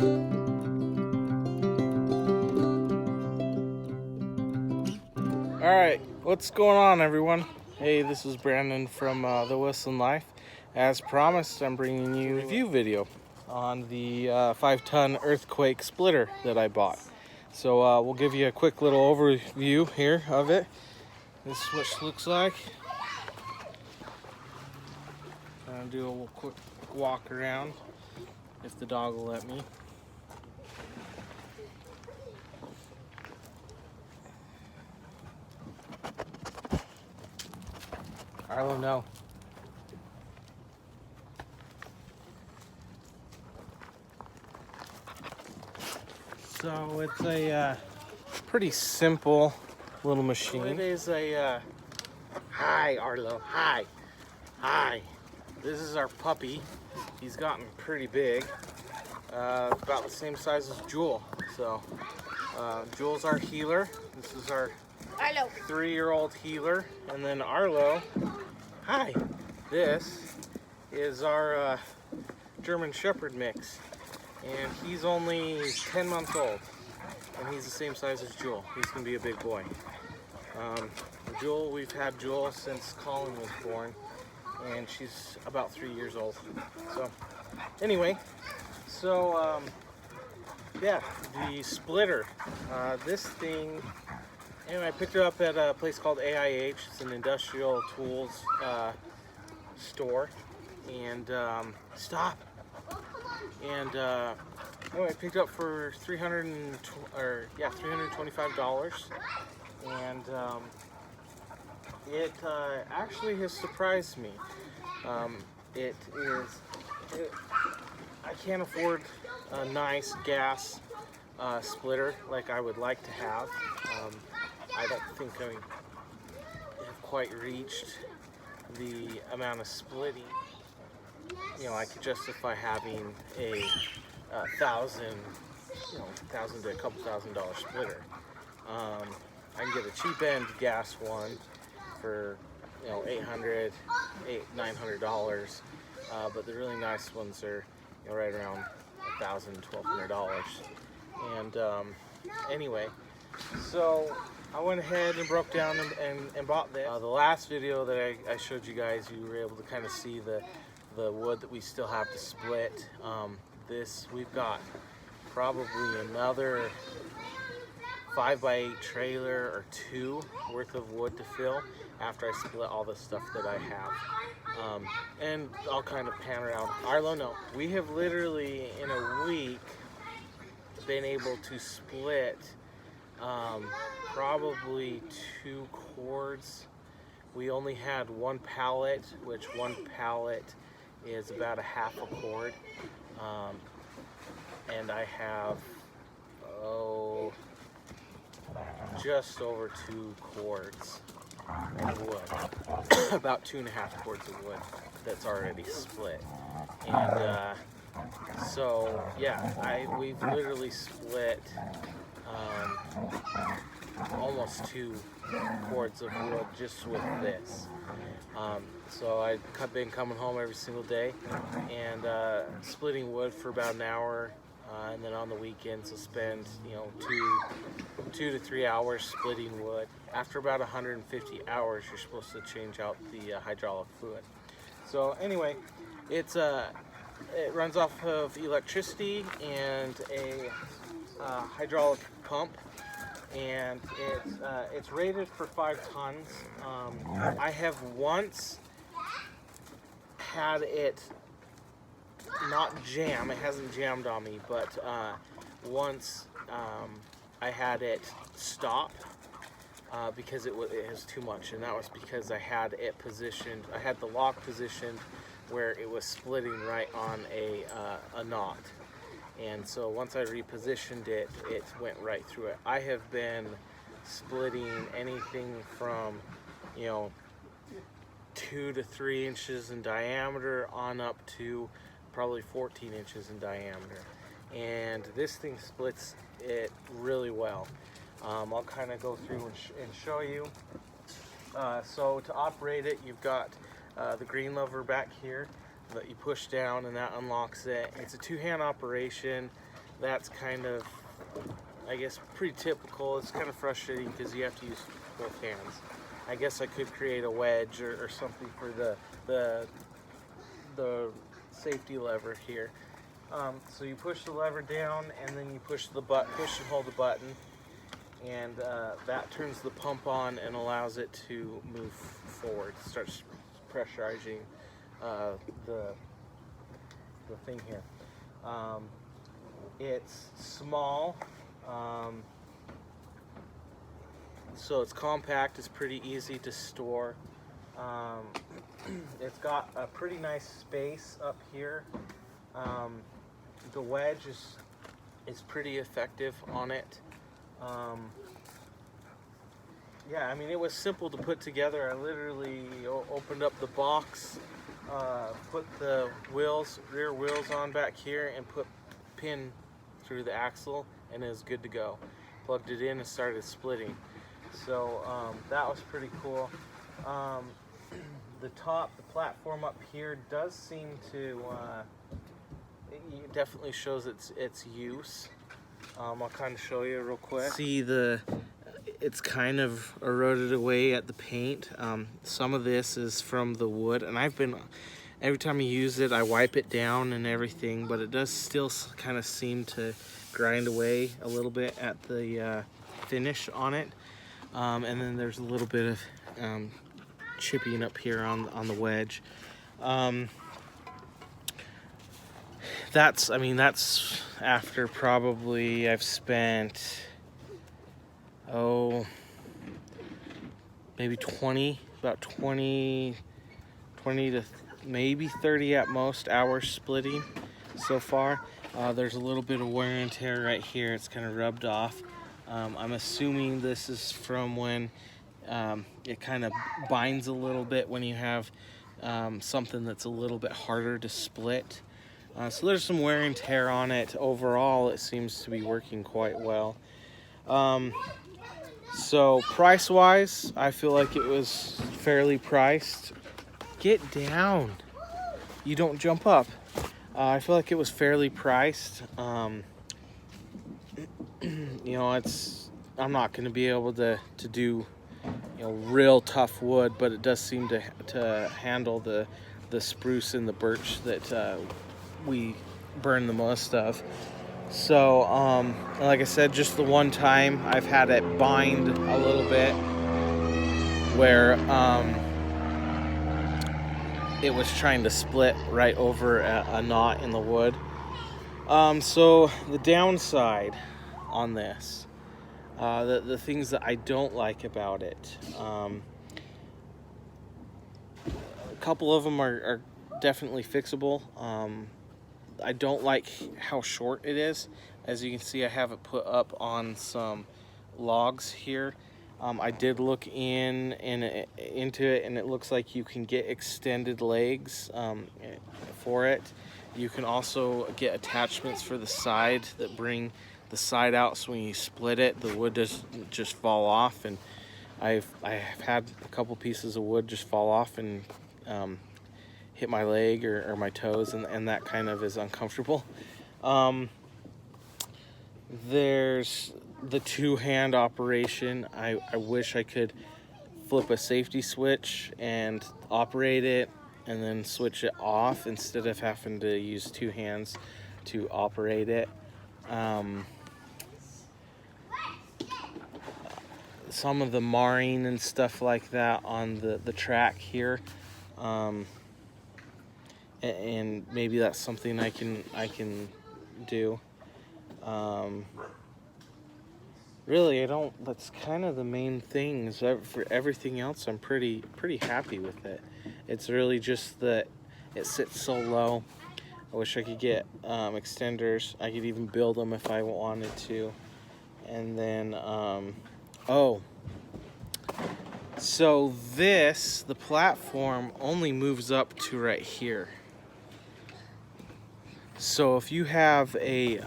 Alright, what's going on, everyone? Hey, this is Brandon from The Whistling Life. As promised, I'm bringing you a review video on the 5-ton earthquake splitter that I bought. So we'll give you a quick little overview here of it. This is what it looks like. I'm gonna do a little quick walk around, if the dog will let me. I don't know. So it's a pretty simple little machine. It is a hi Arlo, hi. This is our puppy. He's gotten pretty big, about the same size as Jewel. So Jewel's our healer. This is our 3-year-old healer, and then Arlo, hi. This is our German Shepherd mix, and he's only 10 months old, and he's the same size as Jewel. He's gonna be a big boy. Jewel, we've had Jewel since Colin was born, and she's about 3 years old. So anyway, so yeah, the splitter, this thing, and I picked it up at a place called AIH. It's an industrial tools store, and stop. And anyway, I picked it up for $325, and it actually has surprised me. I can't afford a nice gas splitter like I would like to have. I don't think I have quite reached the amount of splitting, you know, I could justify having a $1,000 to a couple $1,000 splitter. I can get a cheap end gas one for, you know, $900, but the really nice ones are, you know, right around $1,000, $1,200. And anyway, so I went ahead and broke down and bought this. The last video that I showed you guys, you were able to kind of see the wood that we still have to split. We've got probably another 5x8 trailer or 2 worth of wood to fill after I split all the stuff that I have. And I'll kind of pan around. Arlo, no. We have literally in a week been able to split probably 2 cords. We only had 1 pallet, which 1 pallet is about a half a cord, and I have just over 2 cords of wood, about 2.5 cords of wood that's already split. And so yeah, we've literally split almost 2 cords of wood just with this. So I've been coming home every single day and splitting wood for about an hour, and then on the weekends I'll spend, you know, 2 to 3 hours splitting wood. After about 150 hours, you're supposed to change out the hydraulic fluid. So anyway, it runs off of electricity and a hydraulic pump, and it's rated for 5 tons. I have once had it not jam. It hasn't jammed on me, but once I had it stop because it was too much, and that was because I had it positioned. I had the lock positioned where it was splitting right on a knot. And so once I repositioned it, it went right through it. I have been splitting anything from, you know, 2 to 3 inches in diameter on up to probably 14 inches in diameter. And this thing splits it really well. I'll kind of go through and show you. So to operate it, you've got the green lever back here that you push down, and that unlocks it. It's a 2-hand operation. that's kind of, I guess, pretty typical. It's kind of frustrating because you have to use both hands. I guess I could create a wedge or something for the safety lever here. So you push the lever down, and then you push and hold the button, and that turns the pump on and allows it to move forward. It starts pressurizing the thing here. It's small, so it's compact. It's pretty easy to store. It's got a pretty nice space up here. The wedge is pretty effective on it. Yeah, I mean, it was simple to put together. I literally opened up the box, put the rear wheels on back here, and put pin through the axle, and it was good to go. Plugged it in and started splitting. So that was pretty cool. The platform up here does seem to, it definitely shows its use. I'll kind of show you real quick. See, it's kind of eroded away at the paint. Some of this is from the wood, and every time you use it, I wipe it down and everything, but it does still kind of seem to grind away a little bit at the finish on it. And then there's a little bit of chipping up here on the wedge. That's after probably I've spent maybe 20 to maybe 30 at most hours splitting so far. There's a little bit of wear and tear right here. It's kind of rubbed off. I'm assuming this is from when it kind of binds a little bit when you have something that's a little bit harder to split. So there's some wear and tear on it. Overall, it seems to be working quite well. So price-wise, I feel like it was fairly priced. Get down. You don't jump up. I feel like it was fairly priced. You know, I'm not going to be able to do, you know, real tough wood, but it does seem to handle the spruce and the birch that we burn the most of. So, like I said, just the one time I've had it bind a little bit where it was trying to split right over a knot in the wood. So the downside on this, the things that I don't like about it, a couple of them are definitely fixable. I don't like how short it is. As you can see, I have it put up on some logs here. I did look into it, and it looks like you can get extended legs for it. You can also get attachments for the side that bring the side out, so when you split it, the wood doesn't just fall off. And I've had a couple pieces of wood just fall off and hit my leg or my toes, and that kind of is uncomfortable. There's the two-hand operation. I wish I could flip a safety switch and operate it and then switch it off instead of having to use two hands to operate it. Some of the marring and stuff like that on the track here, and maybe that's something I can do. Really, that's kind of the main things. For everything else, I'm pretty happy with it. It's really just that it sits so low. I wish I could get extenders. I could even build them if I wanted to. And then, so the platform only moves up to right here. So if you have a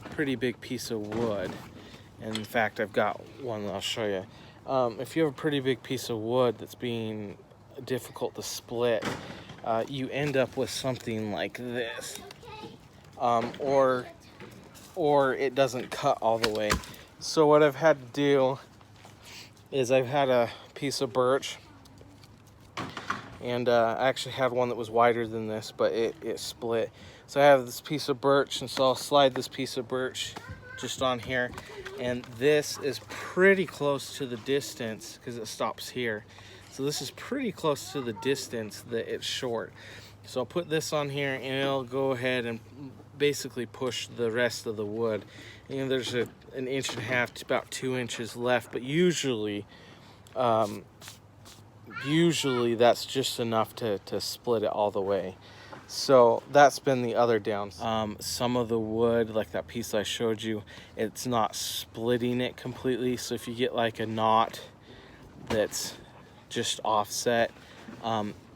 pretty big piece of wood, and in fact I've got one that I'll show you. If you have a pretty big piece of wood that's being difficult to split, you end up with something like this. Or or it doesn't cut all the way. So what I've had to do is I've had a piece of birch, and I actually had one that was wider than this, but it split. So I have this piece of birch, and so I'll slide this piece of birch just on here, and this is pretty close to the distance because it stops here. So this is pretty close to the distance that it's short. So I'll put this on here, and it'll go ahead and basically push the rest of the wood. And there's an 1.5 inches to about 2 inches left, but usually that's just enough to split it all the way. So that's been the other downside. Some of the wood, like that piece I showed you, it's not splitting it completely. So if you get like a knot that's just offset,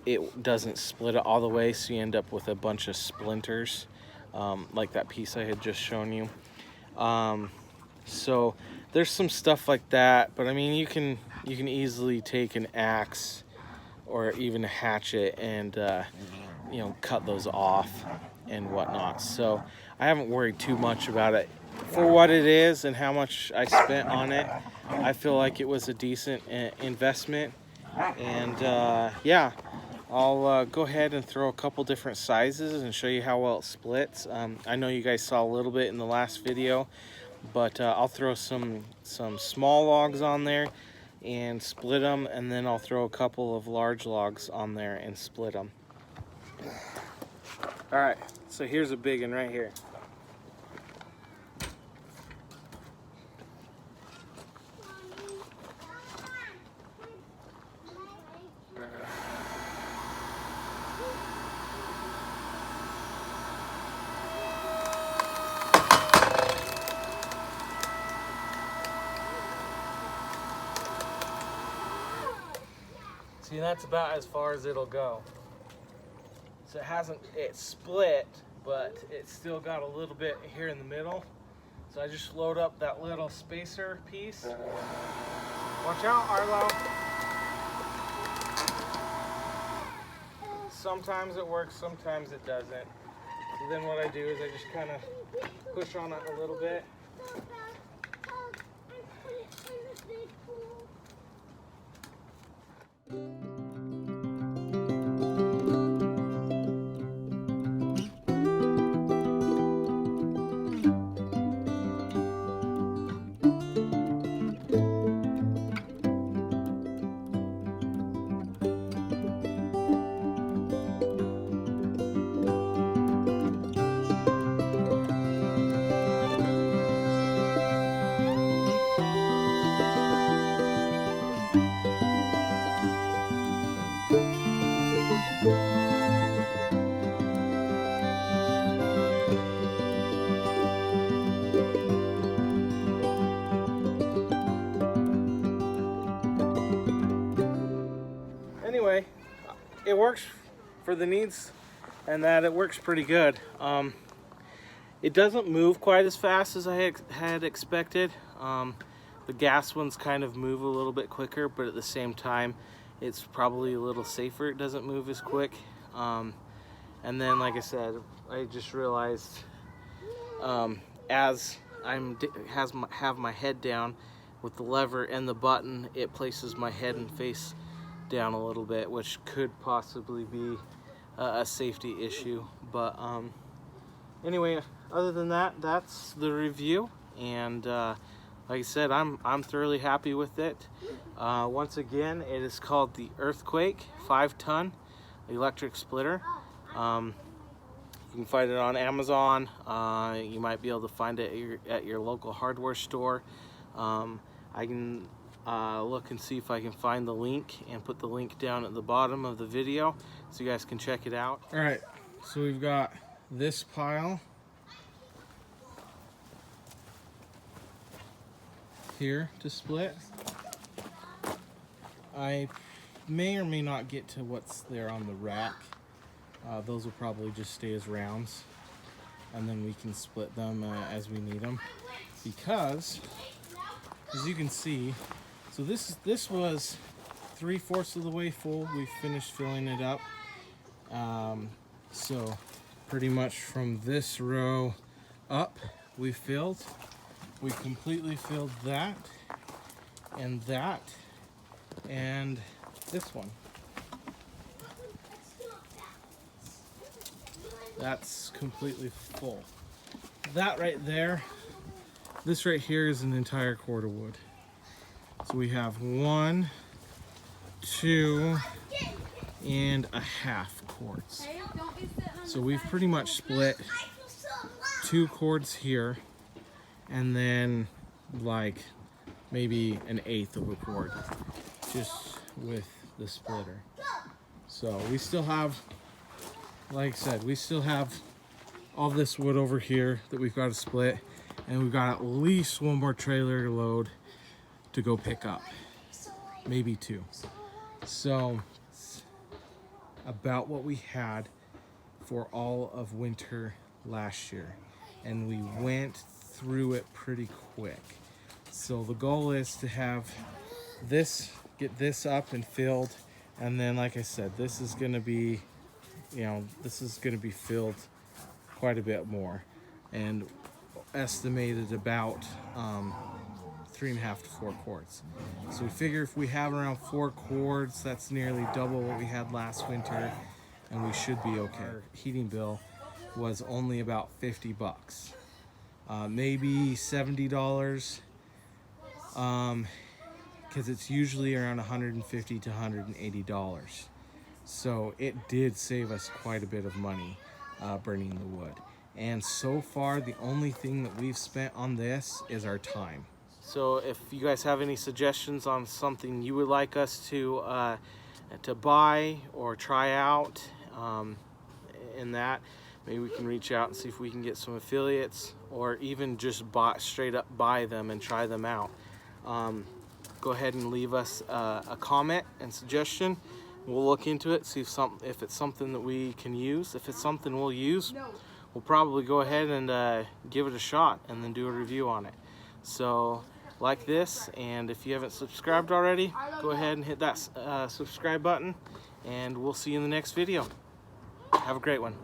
it doesn't split it all the way, so you end up with a bunch of splinters, like that piece I had just shown you. So there's some stuff like that, but I mean, you can easily take an axe or even a hatchet and you know, cut those off and whatnot. So I haven't worried too much about it. For what it is and how much I spent on it, I feel like it was a decent investment. And yeah, I'll go ahead and throw a couple different sizes and show you how well it splits. I know you guys saw a little bit in the last video, but I'll throw some small logs on there and split them, and then I'll throw a couple of large logs on there and split them. All right, so here's a big one right here. See, that's about as far as it'll go. So it split, but it's still got a little bit here in the middle. So I just load up that little spacer piece. Watch out, Arlo. Sometimes it works, sometimes it doesn't. So then what I do is I just kind of push on it a little bit. Anyway, it works for the needs, and that it works pretty good. It doesn't move quite as fast as I had expected. The gas ones kind of move a little bit quicker, but at the same time, it's probably a little safer. It doesn't move as quick. And then, like I said, I just realized as have my head down with the lever and the button, it places my head and face down a little bit, which could possibly be a safety issue. But anyway, other than that, that's the review, and like I said, I'm thoroughly happy with it. Once again, it is called the Earthquake 5-ton electric splitter. You can find it on Amazon. You might be able to find it at your local hardware store. I can look and see if I can find the link and put the link down at the bottom of the video so you guys can check it out. All right, so we've got this pile here to split. I may or may not get to what's there on the rack. Those will probably just stay as rounds, and then we can split them as we need them, because as you can see, so this was 3/4 of the way full. We finished filling it up. So pretty much from this row up we completely filled that and this one. That's completely full. That right there, this right here is an entire cord of wood. So we have 1, 2 and a half cords. So we've pretty much split 2 cords here and then like maybe 1/8 of a cord just with the splitter. So we still have, like I said, we still have all this wood over here that we've got to split, and we've got at least 1 more trailer load to go pick up, maybe 2. So about what we had for all of winter last year, and we went through it pretty quick. So the goal is to have this, get this up and filled, and then like I said, this is going to be, you know, this is going to be filled quite a bit more, and estimated about 3.5 to 4 cords. So we figure if we have around 4 cords, that's nearly double what we had last winter, and we should be okay. Our heating bill was only about 50 bucks, maybe $70, because it's usually around $150 to $180. So it did save us quite a bit of money burning the wood. And so far, the only thing that we've spent on this is our time. So if you guys have any suggestions on something you would like us to buy or try out, in that, maybe we can reach out and see if we can get some affiliates, or even just straight up buy them and try them out. Go ahead and leave us a comment and suggestion. We'll look into it, see if it's something that we can use. If it's something we'll use, we'll probably go ahead and give it a shot and then do a review on it. So like this, and if you haven't subscribed already, go ahead and hit that subscribe button, and we'll see you in the next video. Have a great one.